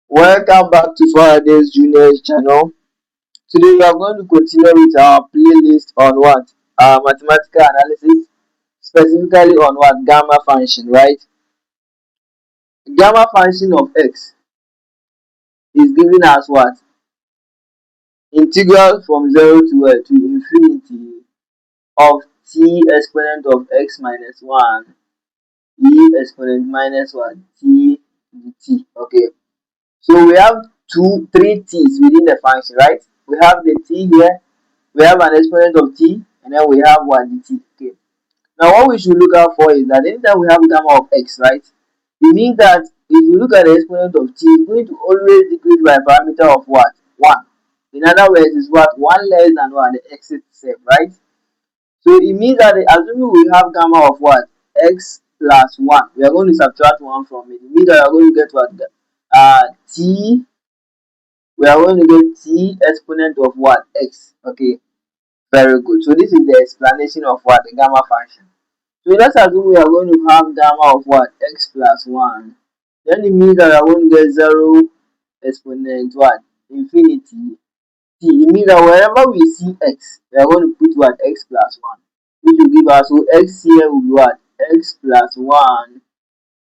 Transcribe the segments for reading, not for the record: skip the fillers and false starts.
Welcome back to Faraday's Juniors channel. Today we are going to continue with our playlist on what? Mathematical analysis, specifically on what? Gamma function, right? Gamma function of x is giving us what? Integral from 0 to infinity of t exponent of x minus 1 e exponent minus 1 t dt. Okay. So we have three t's within the function, right? We have the t here, we have an exponent of t, and then we have what dt. Okay. Now what we should look out for is that anytime we have gamma of x, right? It means that if you look at the exponent of t, it's going to always decrease by a parameter of what? 1. In other words, is what? 1 less than what? The x itself, right? So it means that assuming we have gamma of what? X plus 1. We are going to subtract 1 from it. It means that we are going to get what? T. We are going to get t exponent of what? X. Okay. Very good. So this is the explanation of what? The gamma function. So let's assume we are going to have gamma of what? X plus 1. Then it means that we are going to get 0 exponent what? Infinity. T. It means that wherever we see x, we are going to put what? X plus 1. Which will give us, so x here will be what? X plus 1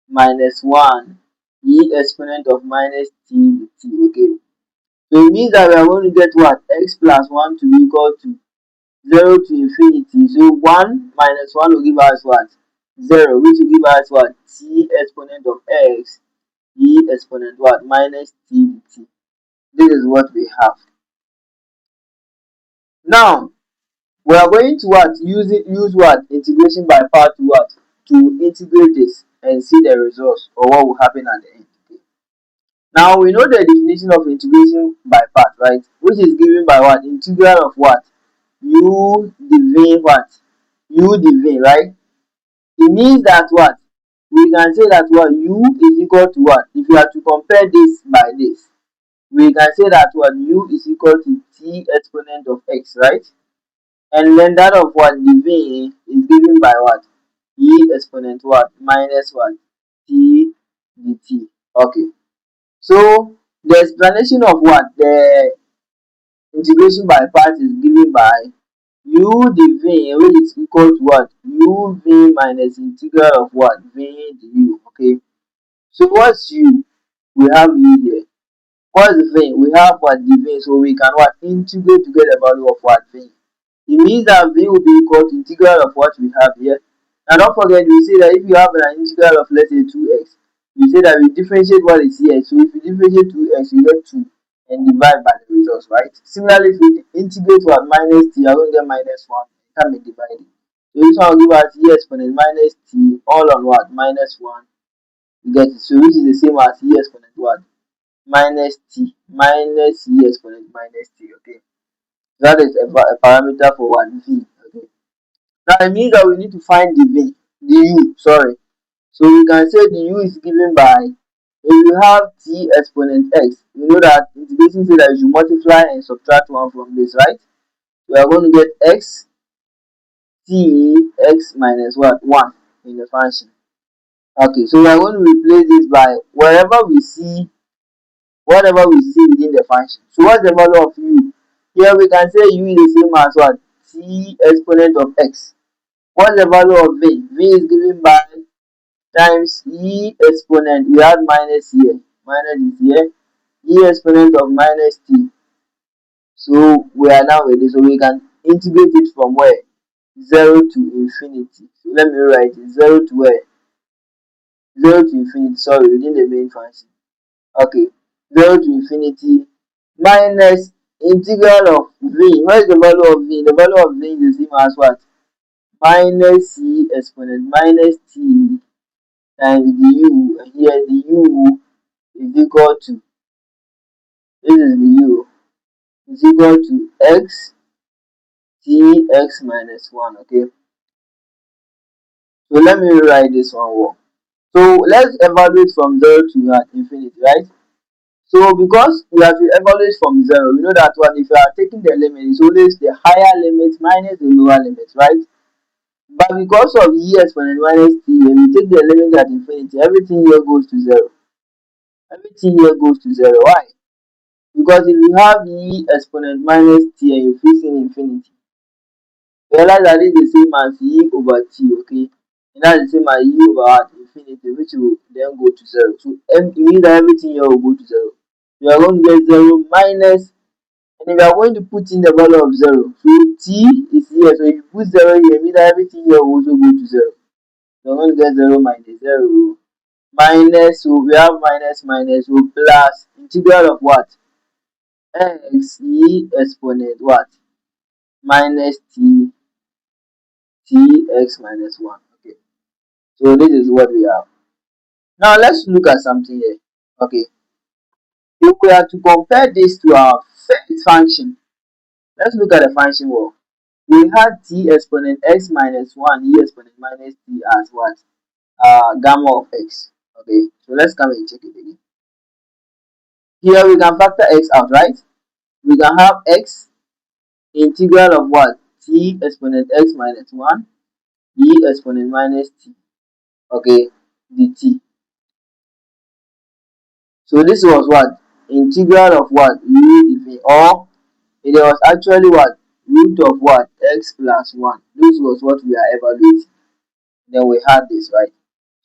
minus 1 e exponent of minus t t. Okay. So it means that we are going to get what? X plus 1 to be equal to 0 to infinity. So 1 minus 1 will give us what? 0, which will give us what? T exponent of x e exponent what? Minus t dt. This is what we have. Now, we are going to what? Use what? Integration by part to what? To integrate this and see the results or what will happen at the end. Okay. Now we know the definition of integration by part, right? Which is given by what? Integral of what? U dividing what? U dividing, right? It means that what? We can say that what? U is equal to what? If you are to compare this by this, we can say that what? U is equal to t exponent of x, right? And then that of what? Dividing is given by what? E exponent what? Minus what? T dt. Okay. So the explanation of what? The integration by part is given by u div which is equal to what? U v minus integral of what? V du. Okay. So what's u? We have u here. What's the v? We have what? Div. So we can what? Integrate to get the value of what? V. It means that v will be equal to integral of what we have here. Now don't forget, we say that if you have an integral of let's say 2x, we say that we differentiate what is here. So if you differentiate 2x, you get 2 and divide by the results, right? Similarly, if we integrate what? Minus t, you're going to get minus 1. You can be divided. So this one will give us e exponent minus t all on what? Minus 1. You get it. So which is the same as e exponent what? Minus t minus e exponent minus t. Okay. That is a parameter for what? V. Okay. Now it means that we need to find the v, the u, sorry. So we can say the u is given by, if you have t exponent x, you know that integration says that you should multiply and subtract 1 from this, right? We are going to get x t x minus what? 1 in the function. Okay, so we are going to replace this by wherever we see, whatever we see within the function. So what's the value of u? Here we can say u is the same as what? T exponent of x. What's the value of v? V is given by times e exponent. We have minus here. Minus is here. E exponent of minus t. So we are now with this. So we can integrate it from where? 0 to infinity. So let me write it. 0 to where? 0 to infinity. Sorry, within the main function. Okay. 0 to infinity minus integral of v. What is the value of v? The value of v is the same as what? Minus c exponent minus t times the u. Here the u is equal to, this is the u, is equal to x t x minus 1. Okay. So let me rewrite this one more. So let's evaluate from 0 to infinity, right? So because we have to evaluate from 0, we know that what if you are taking the limit, it's always the higher limit minus the lower limit, right? But because of e exponent minus t, when we take the limit at infinity, everything here goes to 0. everything here goes to zero. Why? Because if you have e exponent minus t and you fix in infinity, realize that this is the same as e over t, okay? And that's the same as e over what? Infinity, which will then go to zero. So it means that everything here will go to zero. You are going to get zero minus, and if you are going to put in the value of zero, so t is here. So if you put zero here, it means that everything here will also go to zero. So I'm going to get zero minus zero. Minus, so we have minus minus, so plus integral of what? X e exponent what? Minus t x minus 1. Okay, so this is what we have. Now let's look at something here. Okay, if we are to compare this to our first function, let's look at the function well. We had t exponent x minus 1 e exponent minus t as what? Gamma of x. Okay, so let's come and check it again. Here we can factor x out, right? We can have x integral of what? T exponent x minus 1 e exponent minus t. Okay, dt. So this was what? Integral of what? Root, or it was actually what? Root of what? X plus 1. This was what we are evaluating. Then we had this, right?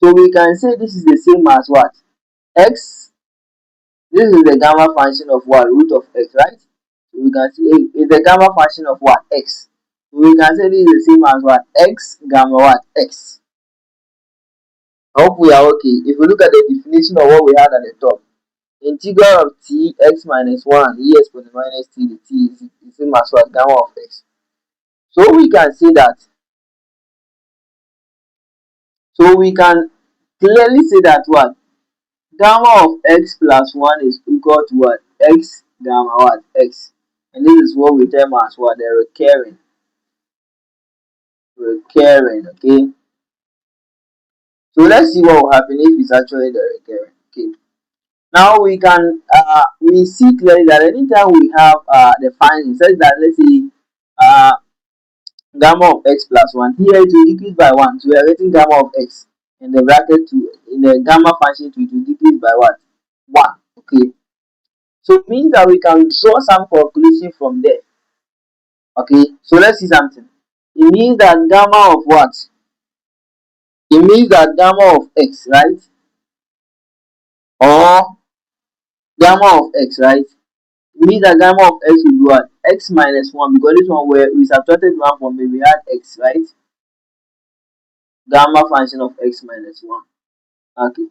So we can say this is the same as what? X. This is the gamma function of what? Root of x, right? So we can say it's the gamma function of what? X. So we can say this is the same as what? X gamma what? X. I hope we are okay. If we look at the definition of what we had at the top, integral of t x minus 1 e exponent minus t dt is the same as what? Gamma of x. So we can say that. So we can clearly say that what? Gamma of x plus 1 is equal to what? X gamma what? X. And this is what we term as what? The recurring. Recurring, okay? So let's see what will happen if it's actually the recurring. Okay. Now we see clearly that anytime we have the finding such that, let's say uh, gamma of x plus 1, here it will decrease by 1. So we are getting gamma of x in the bracket to in the gamma function to it will decrease by what? 1. Okay. So it means that we can draw some conclusion from there. Okay. So let's see something. It means that gamma of what? It means that gamma of x, right? Or gamma of x, right? It means that gamma of x will be what? X minus 1, because this one where we subtracted 1 from it, we had x, right? Gamma function of x minus 1. Okay.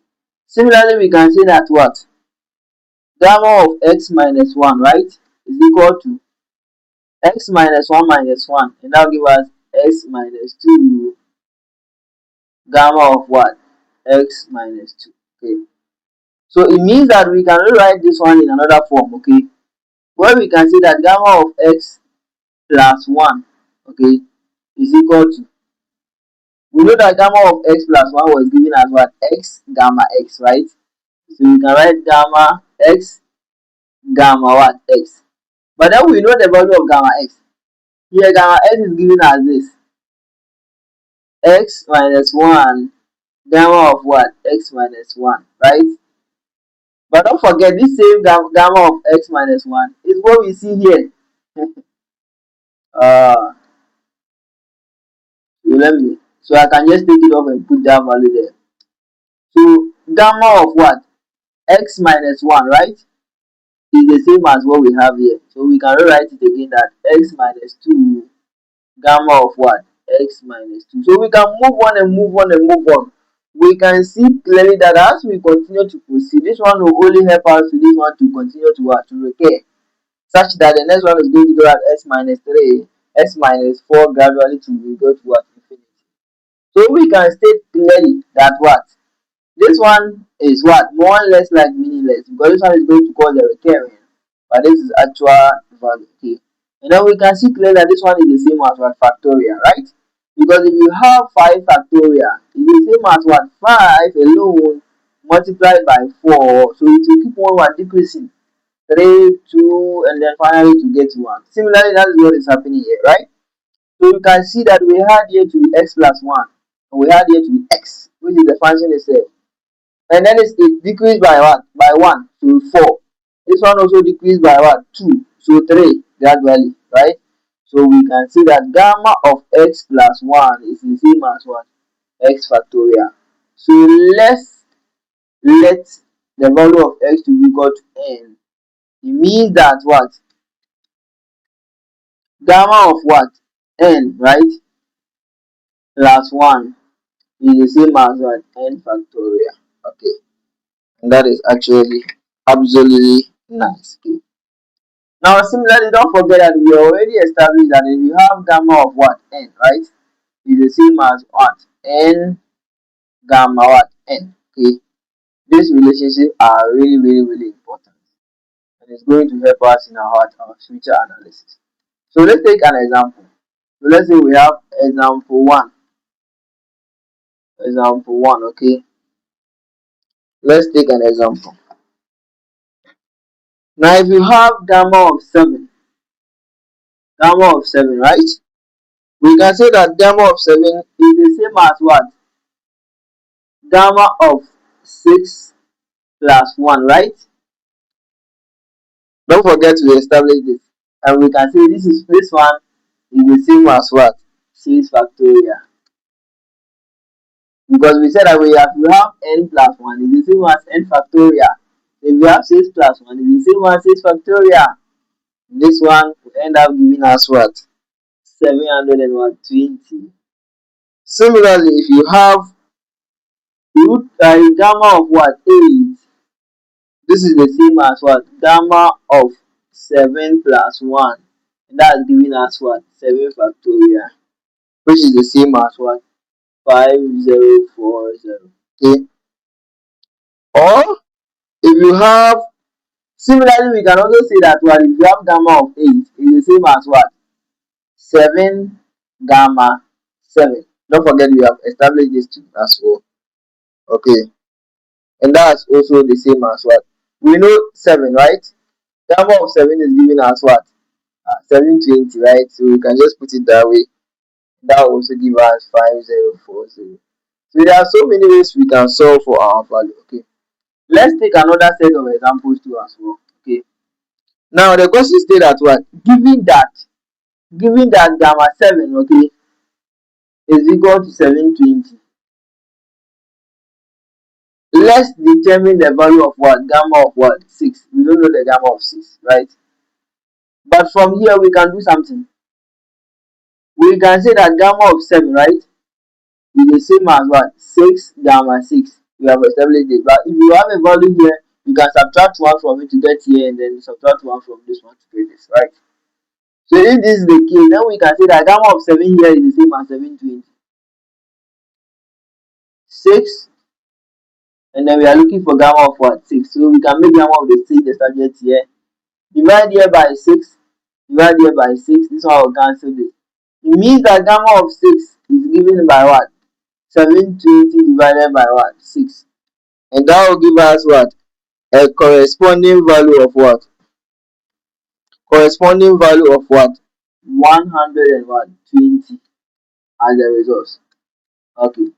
Similarly, we can say that what? Gamma of x minus 1, right? Is equal to x minus 1 minus 1. And that will give us x minus 2 gamma of what? X minus 2. Okay. So it means that we can rewrite this one in another form, okay? Where we can say that gamma of x plus 1, okay, is equal to, we know that gamma of x plus 1 was given as what? X gamma x, right? So we can write gamma x gamma what? X. But then we know the value of gamma x. Here gamma x is given as this. X minus 1 gamma of what? X minus 1, right? But don't forget this same gamma of x minus 1 is what we see here. uh, so I can just take it off and put that value there. So gamma of what? X minus 1, right? Is the same as what we have here. So we can rewrite it again that x minus 2 gamma of what? X minus 2. So we can move on and move on and move on. We can see clearly that as we continue to proceed, this one will only help us to this one to continue to what? To recur. Such that the next one is going to go at s minus 3, s minus 4 gradually to we go to what? Infinity. So we can state clearly that what? This one is what? More or less like meaningless, because this one is going to cause a recurring, but this is actual value. Okay. And then we can see clearly that this one is the same as what? Factorial, right? Because if you have 5 factorial, it's the same as what? 5 alone multiplied by 4. So it will keep on what? Decreasing. 3, 2, and then finally to get 1. Similarly, that is what is happening here, right? So you can see that we had here to be x plus 1, and we had here to be x, which is the function itself. and then it decreased by what? By 1, so 4. This one also decreased by what? 2, so 3 gradually, right? So we can see that gamma of x plus 1 is the same as what? X factorial. So let's let the value of x to be equal to n. It means that what? Gamma of what? N, right? Plus 1 is the same as what? N factorial. Okay. And that is actually absolutely nice. Okay. Now, similarly, don't forget that we already established that if you have gamma of what? N, right? Is the same as what? N gamma what? N. Okay. These relationships are really, really, really important. And it's going to help us in our future analysis. So let's take an example. So let's say we have example 1. Example 1, okay. Let's take an example. Now, if you have gamma of 7, right? We can say that gamma of 7 is the same as what? Gamma of 6 plus 1, right? Don't forget to establish this. And we can say this one is the same as what? 6 factorial. Because we said that we have n plus 1 is the same as n factorial. If we have 6 plus 1 is the same as 6 factorial. This one will end up giving us what? 720. Similarly, if you have gamma of what? 8. This is the same as what? Gamma of 7 plus 1. And that's giving us what? 7 factorial. Which is the same as what? 5040. Okay. Or if you have, similarly, we can also say that what if you have gamma of 8 is the same as what? 7 gamma 7. Don't forget we have established this too as well. Okay. And that's also the same as what? We know 7, right? Gamma of 7 is giving us what? 720, right? So we can just put it that way. That will also give us 5040. So there are so many ways we can solve for our value. Okay. Let's take another set of examples too as well. Okay. Now the question states that what? Given that gamma 7, okay, is equal to 720. Let's determine the value of what? Gamma of what? 6. We don't know the gamma of 6, right? But from here we can do something. We can say that gamma of 7, right, is the same as what? 6 gamma 6. We have established it. But if you have a value here, you can subtract 1 from it to get here, and then subtract 1 from this one to get this, right? So if this is the case, then we can say that gamma of 7 here is the same as 720. 6, and then we are looking for gamma of what? 6. So we can make gamma of the 6 the subject here. Divide here by 6. Divide here by 6. This one will cancel this. It means that gamma of 6 is given by what? 720 divided by what? 6. And that will give us what? A corresponding value of what? Corresponding value of what? 120 as the result. Okay.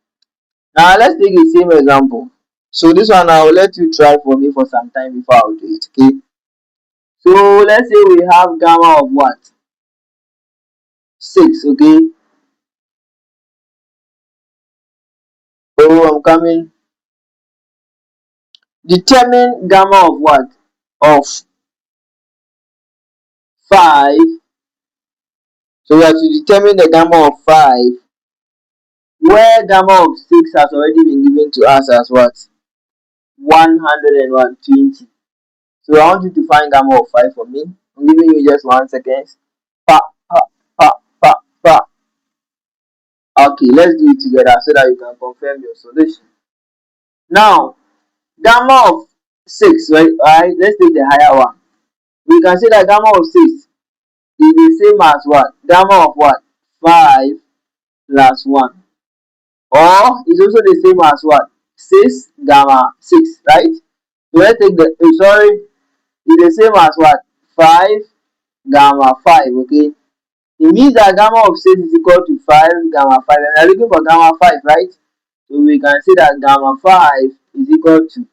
Now let's take the same example. So this one I will let you try for me for some time before I will do it. Okay. So let's say we have gamma of what? 6. Okay. Oh, I'm coming. Determine gamma of what? Of 5. So we have to determine the gamma of 5, where gamma of 6 has already been given to us as what? 120. So I want you to find gamma of 5 for me. I'm giving you just 1 second. Pa, pa, pa, pa, pa. Okay, let's do it together so that you can confirm your solution. Now, gamma of 6, right? Alright, let's take the higher one. We can say that gamma of 6 is the same as what? Gamma of what? 5 plus 1. Or it's also the same as what? 6 gamma 6, right? So let's take the, sorry, it's the same as what? 5 gamma 5, okay? It means that gamma of 6 is equal to 5 gamma 5. And we are looking for gamma 5, right? So we can say that gamma 5 is equal to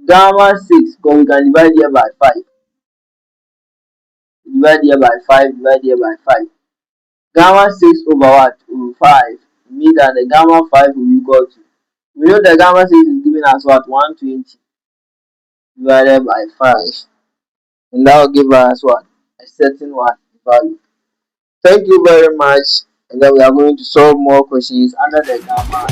gamma 6, because we can divide here by 5. Divide here by 5, divide here by 5. Gamma 6 over what? Over 5. Means that the gamma 5 will be equal to, we know the gamma 6 is giving us what? 120 divided by 5. And that will give us what? A certain what? Value. Thank you very much. And then we are going to solve more questions under the gamma.